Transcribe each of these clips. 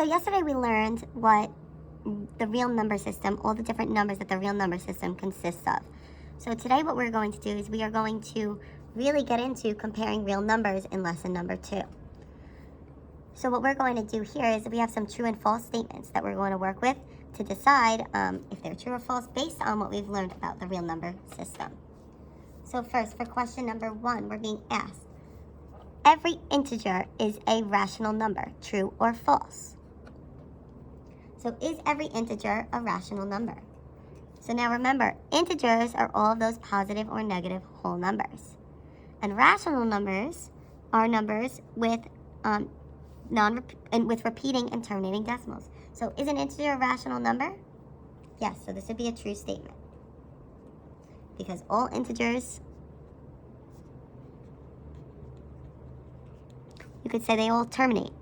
So yesterday we learned what the real number system, all the different numbers that the real number system consists of. So today what we're going to do is we are going to really get into comparing real numbers in lesson number 2. So what we're going to do here is we have some true and false statements that we're going to work with to decide if they're true or false based on what we've learned about the real number system. So first, for question number 1, we're being asked, every integer is a rational number, true or false? So is every integer a rational number? So now remember, integers are all of those positive or negative whole numbers. And rational numbers are numbers with with repeating and terminating decimals. So is an integer a rational number? Yes, so this would be a true statement. Because all integers, you could say they all terminate.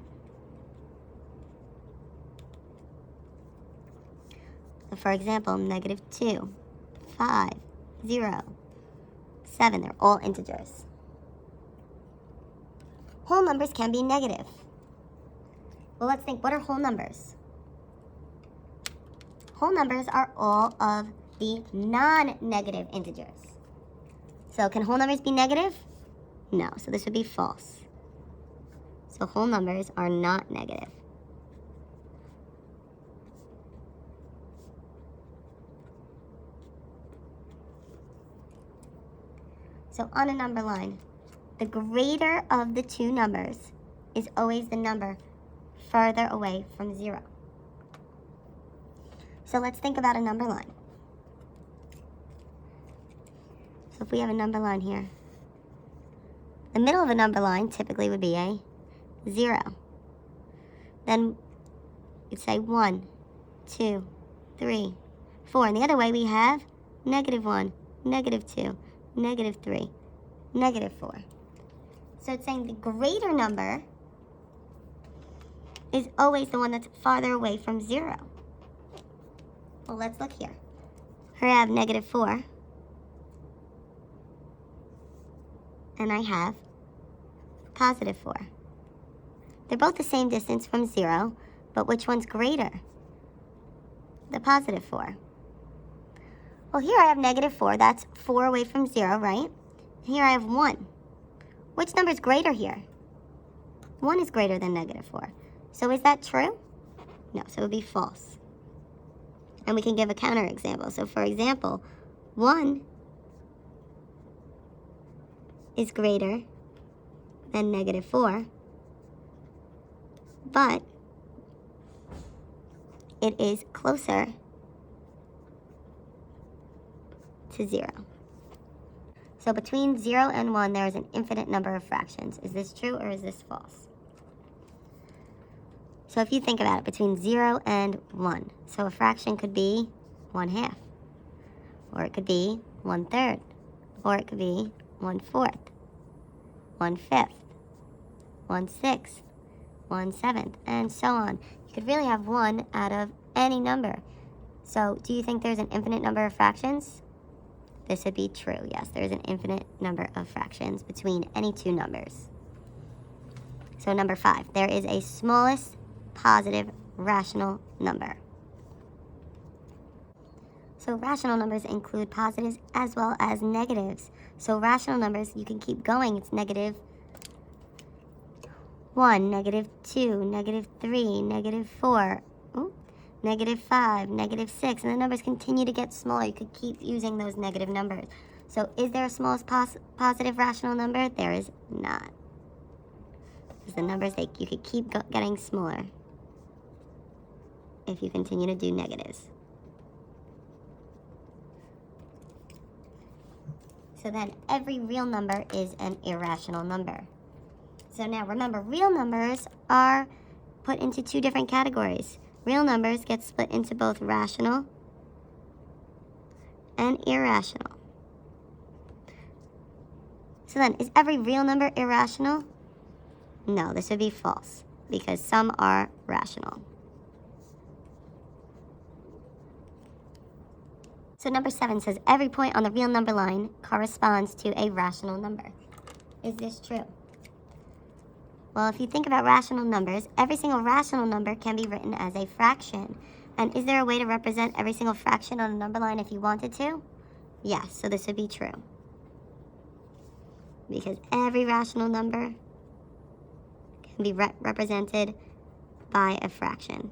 So for example, -2, 5, 0, 7, they're all integers. Whole numbers can be negative. Well, let's think, what are whole numbers? Whole numbers are all of the non-negative integers. So can whole numbers be negative? No, so this would be false. So whole numbers are not negative. So on a number line, the greater of the two numbers is always the number further away from 0. So let's think about a number line. So if we have a number line here, the middle of a number line typically would be a 0. Then you'd say 1, 2, 3, 4. And the other way we have -1, -2, -3, -4. So it's saying the greater number is always the one that's farther away from 0. Well, let's look here. Here I have -4. And I have +4. They're both the same distance from 0, but which one's greater? The +4. Well, here I have -4. That's 4 away from 0, right? Here I have 1. Which number is greater here? 1 is greater than -4. So is that true? No, so it would be false. And we can give a counter example. So for example, 1 is greater than -4, but it is closer to 0. So between 0 and 1, there is an infinite number of fractions. Is this true or is this false? So if you think about it, between 0 and 1, so a fraction could be 1/2, or it could be 1/3, or it could be 1/4, 1/5, 1/6, 1/7, and so on. You could really have 1 out of any number. So do you think there's an infinite number of fractions? This would be true. Yes, there is an infinite number of fractions between any two numbers. So number 5, there is a smallest positive rational number. So rational numbers include positives as well as negatives. So rational numbers, you can keep going. It's -1, -2, -3, -4, -5, -6, and the numbers continue to get smaller. You could keep using those negative numbers. So is there a smallest positive rational number? There is not. Because the numbers, you could keep getting smaller if you continue to do negatives. So then every real number is an irrational number. So now remember, real numbers are put into two different categories. Real numbers get split into both rational and irrational. So then, is every real number irrational? No, this would be false, because some are rational. So number 7 says every point on the real number line corresponds to a rational number. Is this true? Well, if you think about rational numbers, every single rational number can be written as a fraction. And is there a way to represent every single fraction on a number line if you wanted to? Yes, so this would be true. Because every rational number can be represented by a fraction.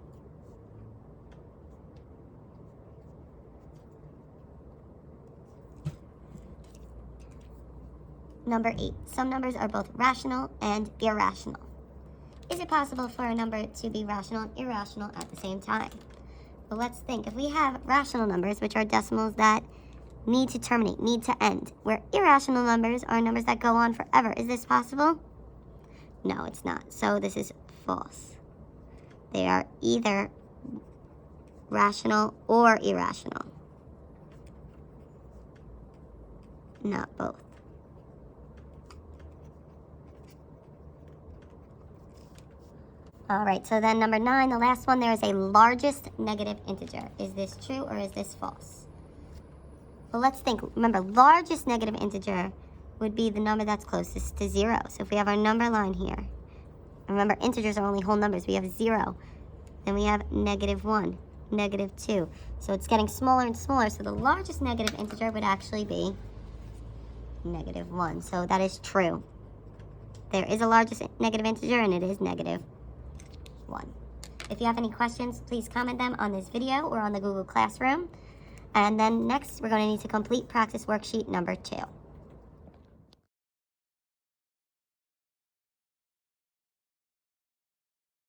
Number 8. Some numbers are both rational and irrational. Is it possible for a number to be rational and irrational at the same time? Well, let's think. If we have rational numbers, which are decimals that need to terminate, need to end, where irrational numbers are numbers that go on forever. Is this possible? No, it's not. So this is false. They are either rational or irrational. Not both. All right, so then number 9, the last one, there is a largest negative integer. Is this true or is this false? Well, let's think. Remember, largest negative integer would be the number that's closest to 0. So if we have our number line here, remember, integers are only whole numbers. We have 0, then we have -1, -2. So it's getting smaller and smaller. So the largest negative integer would actually be -1. So that is true. There is a largest negative integer, and it is -1. If you have any questions, please comment them on this video or on the Google Classroom. And then next, we're going to need to complete practice worksheet number 2.